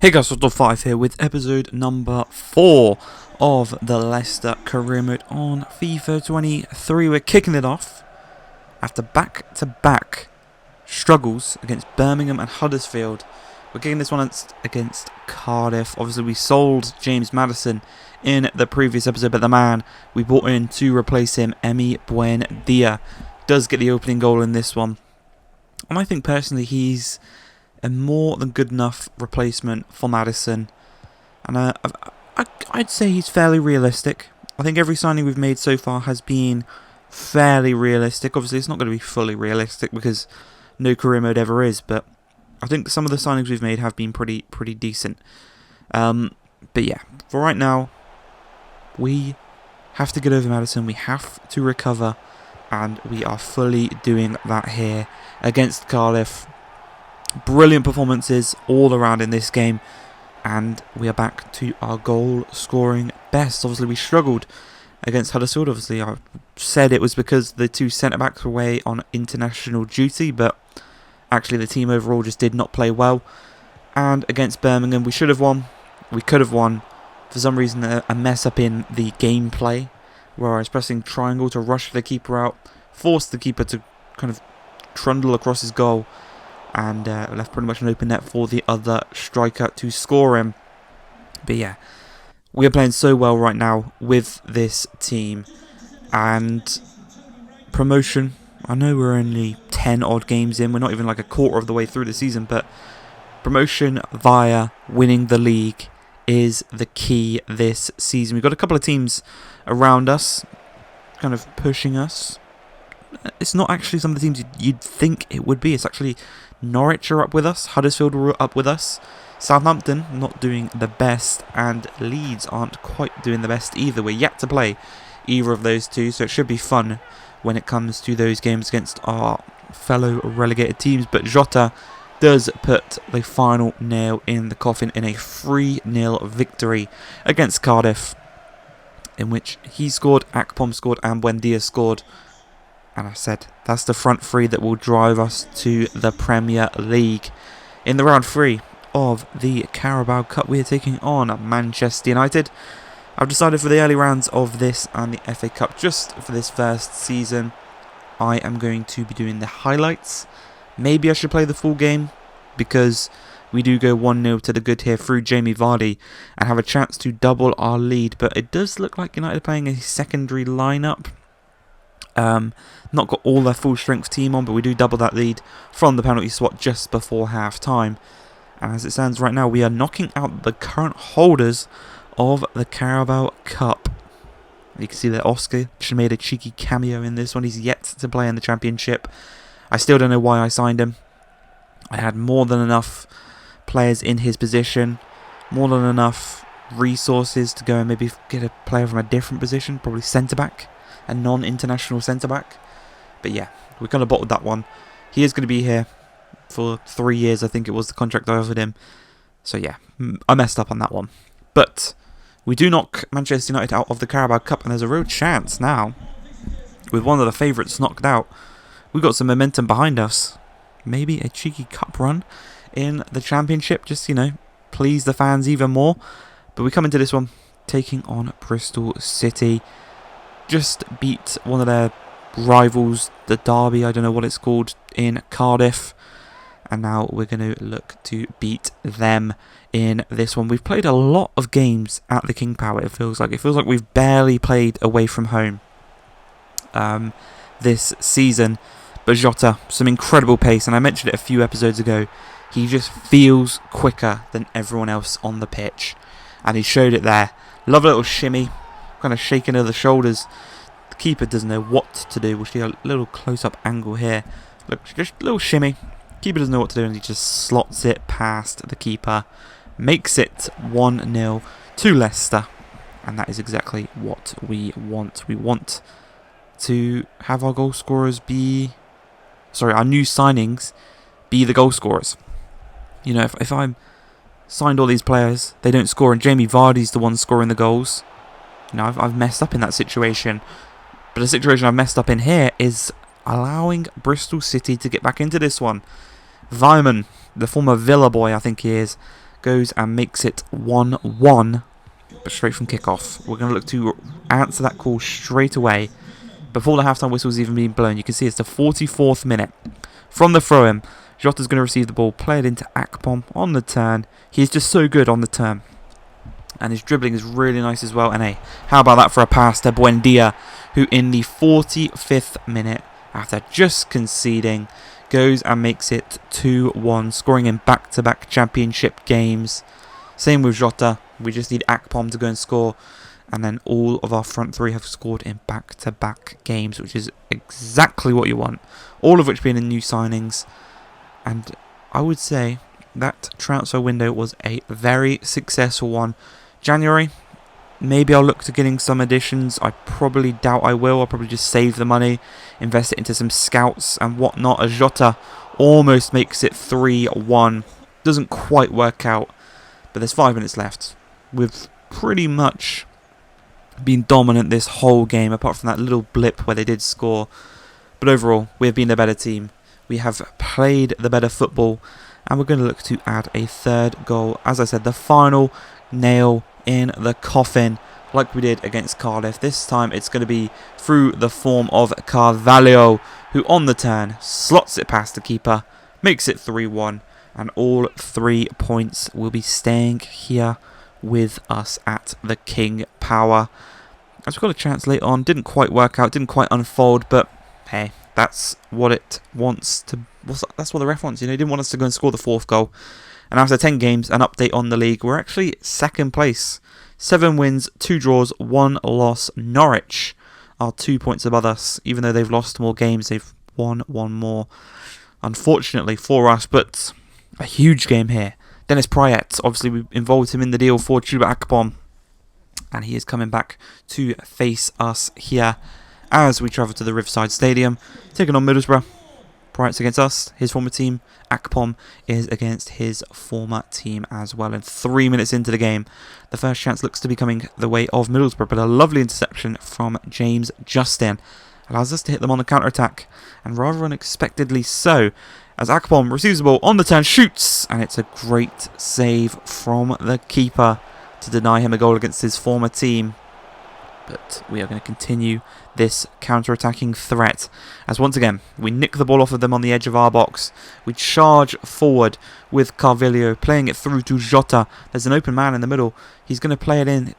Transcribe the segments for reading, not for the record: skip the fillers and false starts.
Hey guys, Top5 here with episode number 4 of the Leicester career mode on FIFA 23. We're kicking it off after back-to-back struggles against Birmingham and Huddersfield. We're kicking this one against Cardiff. Obviously we sold James Maddison in the previous episode, but the man we brought in to replace him, Buendia, does get the opening goal in this one. And I think personally he's a more than good enough replacement for Maddison, and I'd say he's fairly realistic. I think every signing we've made so far has been fairly realistic. Obviously it's not going to be fully realistic because no career mode ever is, but I think some of the signings we've made have been pretty decent. But yeah, for right now we have to get over Maddison, we have to recover, and we are fully doing that here against Cardiff. Brilliant performances all around in this game, and we are back to our goal scoring best. Obviously we struggled against Huddersfield. Obviously I said it was because the two centre backs were away on international duty, but actually the team overall just did not play well. And against Birmingham we should have won, we could have won. For some reason a mess up in the gameplay where I was pressing triangle to rush the keeper out, forced the keeper to kind of trundle across his goal, and left pretty much an open net for the other striker to score him. But yeah, we are playing so well right now with this team, and promotion, I know we're only 10 odd games in, we're not even like a quarter of the way through the season, but promotion via winning the league is the key this season. We've got a couple of teams around us kind of pushing us. It's not actually some of the teams you'd think it would be. It's actually Norwich are up with us, Huddersfield are up with us, Southampton not doing the best, and Leeds aren't quite doing the best either. We're yet to play either of those two, so it should be fun when it comes to those games against our fellow relegated teams. But Jota does put the final nail in the coffin in a 3-0 victory against Cardiff, in which he scored, Akpom scored, and Buendia scored. And I said, that's the front three that will drive us to the Premier League. In the round 3 of the Carabao Cup, we are taking on Manchester United. I've decided for the early rounds of this and the FA Cup, just for this first season, I am going to be doing the highlights. Maybe I should play the full game, because we do go 1-0 to the good here through Jamie Vardy and have a chance to double our lead. But it does look like United are playing a secondary lineup. Not got all their full strength team on, but we do double that lead from the penalty spot just before half time. And as it stands right now, we are knocking out the current holders of the Carabao Cup. You can see that Oscar just made a cheeky cameo in this one. He's yet to play in the Championship. I still don't know why I signed him. I had more than enough players in his position, more than enough resources to go and maybe get a player from a different position, probably centre-back, a non-international centre-back. But yeah, we kind of bottled that one. He is going to be here for 3 years, I think it was the contract I offered him. So yeah, I messed up on that one. But we do knock Manchester United out of the Carabao Cup, and there's a real chance now, with one of the favourites knocked out, we've got some momentum behind us. Maybe a cheeky cup run in the Championship, just, you know, please the fans even more. But we come into this one taking on Bristol City. Just beat one of their rivals, the Derby, I don't know what it's called, in Cardiff. And now we're going to look to beat them in this one. We've played a lot of games at the King Power, it feels like. It feels like we've barely played away from home this season. But Jota, some incredible pace, and I mentioned it a few episodes ago. He just feels quicker than everyone else on the pitch, and he showed it there. Love a little shimmy, kind of shaking of the shoulders. The keeper doesn't know what to do. We'll see a little close-up angle here. Look, just a little shimmy. Keeper doesn't know what to do, and he just slots it past the keeper. Makes it 1-0 to Leicester, and that is exactly what we want. We want to have our goal scorers be... our new signings be the goal scorers. You know, if I'm signed all these players, they don't score, and Jamie Vardy's the one scoring the goals, you know, I've messed up in that situation. But the situation I've messed up in here is allowing Bristol City to get back into this one. Weimann, the former Villa boy, I think he is, goes and makes it 1-1, but straight from kickoff. We're going to look to answer that call straight away before the halftime whistle's even been blown. You can see it's the 44th minute. From the throw-in, Jota's going to receive the ball, play it into Akpom on the turn. He's just so good on the turn. And his dribbling is really nice as well. And hey, how about that for a pass to Buendia, who in the 45th minute, after just conceding, goes and makes it 2-1, scoring in back-to-back championship games. Same with Jota. We just need Akpom to go and score. And then all of our front three have scored in back-to-back games, which is exactly what you want. All of which being in new signings. And I would say that transfer window was a very successful one. January, maybe I'll look to getting some additions. I probably doubt I will. I'll probably just save the money, invest it into some scouts and whatnot. As Jota almost makes it 3-1. Doesn't quite work out, but there's 5 minutes left. We've pretty much been dominant this whole game, apart from that little blip where they did score. But overall, we have been the better team. We have played the better football, and we're going to look to add a third goal. As I said, the final nail in the coffin, like we did against Cardiff. This time it's going to be through the form of Carvalho, who on the turn slots it past the keeper, makes it 3-1, and all 3 points will be staying here with us at the King Power. As we got a chance later on, didn't quite work out, didn't quite unfold, but hey, that's what it wants to. That's what the ref wants. You know, he didn't want us to go and score the 4th goal. And after 10 games, an update on the league, we're actually 2nd place. 7 wins, 2 draws, 1 loss. Norwich are 2 points above us. Even though they've lost more games, they've won 1 more. Unfortunately for us, but a huge game here. Dennis Prayet, obviously we involved him in the deal for Chuba Akpom. And he is coming back to face us here as we travel to the Riverside Stadium, taking on Middlesbrough. Prayet's against us, his former team. Akpom is against his former team as well. And 3 minutes into the game, the first chance looks to be coming the way of Middlesbrough, but a lovely interception from James Justin allows us to hit them on the counter-attack, and rather unexpectedly so, as Akpom receives the ball on the turn, shoots, and it's a great save from the keeper to deny him a goal against his former team. But we are going to continue this counter-attacking threat, as once again we nick the ball off of them on the edge of our box. We charge forward with Carvalho, playing it through to Jota. There's an open man in the middle. He's going to play it in,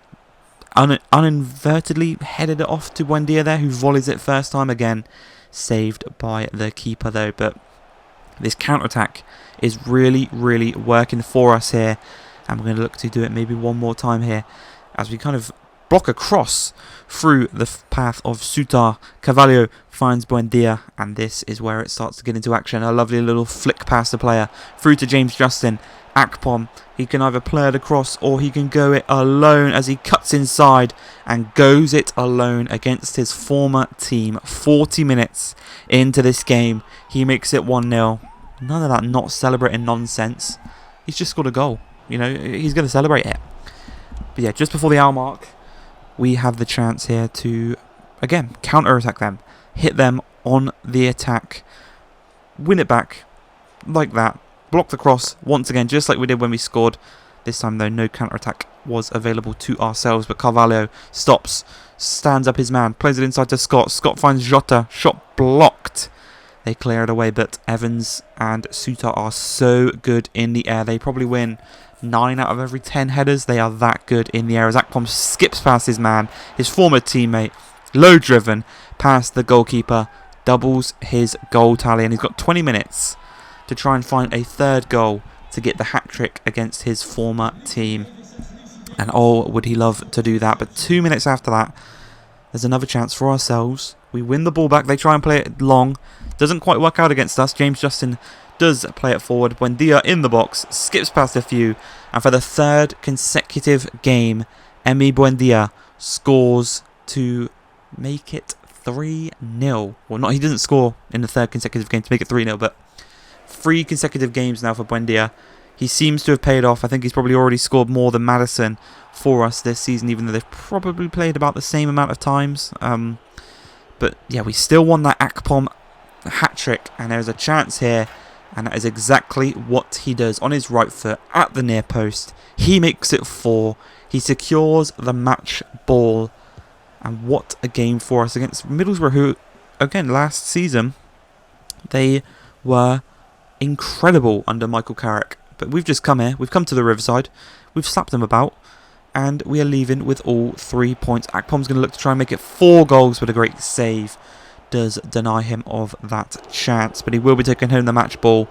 uninvertedly headed it off to Buendia there, who volleys it first time again. Saved by the keeper though, but this counter-attack is really, really working for us here, and we're going to look to do it maybe one more time here, as we kind of block a cross through the path of Sutar. Carvalho finds Buendia, and this is where it starts to get into action. A lovely little flick past the player through to James Justin. Akpom, he can either play it across or he can go it alone as he cuts inside and goes it alone against his former team. 40 minutes into this game, he makes it 1-0. None of that not celebrating nonsense. He's just scored a goal. You know, he's going to celebrate it. But yeah, just before the hour mark, we have the chance here to, again, counter-attack them. Hit them on the attack. Win it back like that. Block the cross once again, just like we did when we scored. This time, though, no counter-attack was available to ourselves. But Carvalho stops, stands up his man, plays it inside to Scott. Scott finds Jota. Shot blocked. They clear it away, but Evans and Sutar are so good in the air. They probably win 9 out of every 10 headers. They are that good in the air as Akpom skips past his man, his former teammate, low driven, past the goalkeeper, doubles his goal tally, and he's got 20 minutes to try and find a third goal to get the hat-trick against his former team. And oh, would he love to do that. But 2 minutes after that, there's another chance for ourselves. We win the ball back. They try and play it long. Doesn't quite work out against us. James Justin does play it forward. Buendia in the box, skips past a few, and for the 3rd consecutive game, Emi Buendia scores to make it 3-0. Well, not he doesn't score in the 3rd consecutive game to make it 3-0, but 3 consecutive games now for Buendia. He seems to have paid off. I think he's probably already scored more than Maddison for us this season, even though they've probably played about the same amount of times. But yeah, we still won that Akpom hat-trick, and there's a chance here And that is exactly what he does on his right foot at the near post. He makes it 4. He secures the match ball. And what a game for us against Middlesbrough, who, again, last season, they were incredible under Michael Carrick. But we've just come here. We've come to the Riverside. We've slapped them about. And we are leaving with all 3 points. Akpom's going to look to try and make it 4 goals, but a great save does deny him of that chance. But he will be taking home the match ball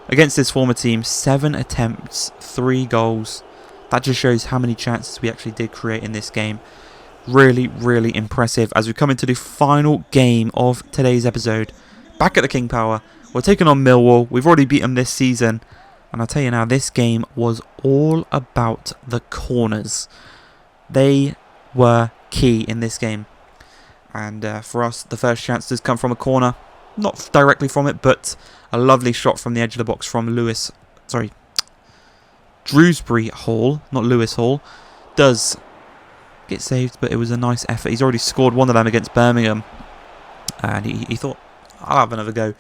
against his former team. 7 attempts, 3 goals. That just shows how many chances we actually did create in this game. Really, really impressive as we come into the final game of today's episode. Back at the King Power. We're taking on Millwall. We've already beaten them this season. And I'll tell you now, this game was all about the corners. They were key in this game. And for us, the first chance does come from a corner. Not directly from it, but a lovely shot from the edge of the box from Drewsbury Hall, not Lewis Hall. Does get saved, but it was a nice effort. He's already scored one of them against Birmingham. And he thought, I'll have another go.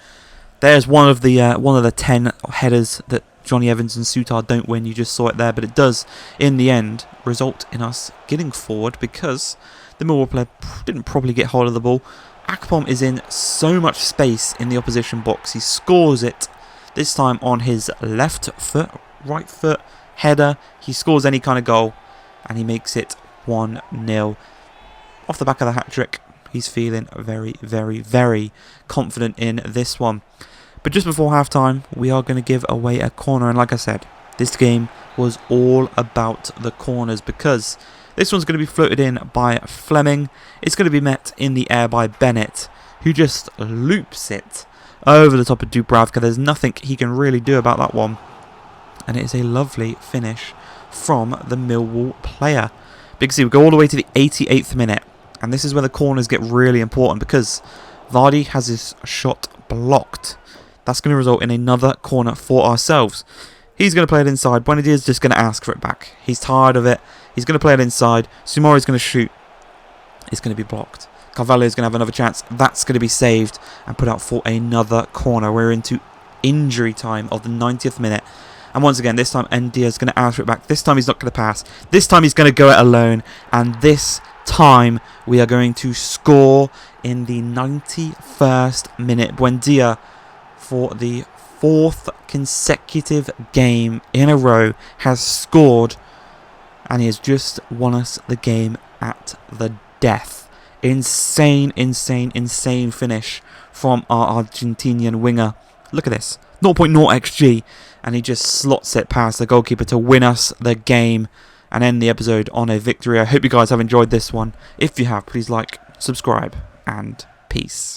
There's one of the 10 headers that Johnny Evans and Sutar don't win. You just saw it there, but it does, in the end, result in us getting forward because the Millwall player didn't properly get hold of the ball. Akpom is in so much space in the opposition box. He scores it, this time on his left foot, right foot, header. He scores any kind of goal, and he makes it 1-0. Off the back of the hat-trick, he's feeling very, very, very confident in this one. But just before half-time, we are going to give away a corner. And like I said, this game was all about the corners because this one's going to be floated in by Fleming. It's going to be met in the air by Bennett, who just loops it over the top of Dubravka. There's nothing he can really do about that one. And it is a lovely finish from the Millwall player. Big C, we go all the way to the 88th minute. And this is where the corners get really important because Vardy has his shot blocked. That's going to result in another corner for ourselves. He's going to play it inside. Buenadia's just going to ask for it back. He's tired of it. He's going to play it inside. Sumori's going to shoot. It's going to be blocked. Carvalho's going to have another chance. That's going to be saved and put out for another corner. We're into injury time of the 90th minute. And once again, this time Ndia's going to ask for it back. This time he's not going to pass. This time he's going to go it alone. And this time we are going to score in the 91st minute. Buendia, for the 4th consecutive game in a row, has scored, and he has just won us the game at the death. Insane, insane, insane finish from our Argentinian winger. Look at this, 0.0 XG, and he just slots it past the goalkeeper to win us the game and end the episode on a victory. I hope you guys have enjoyed this one. If you have, please like, subscribe, and peace.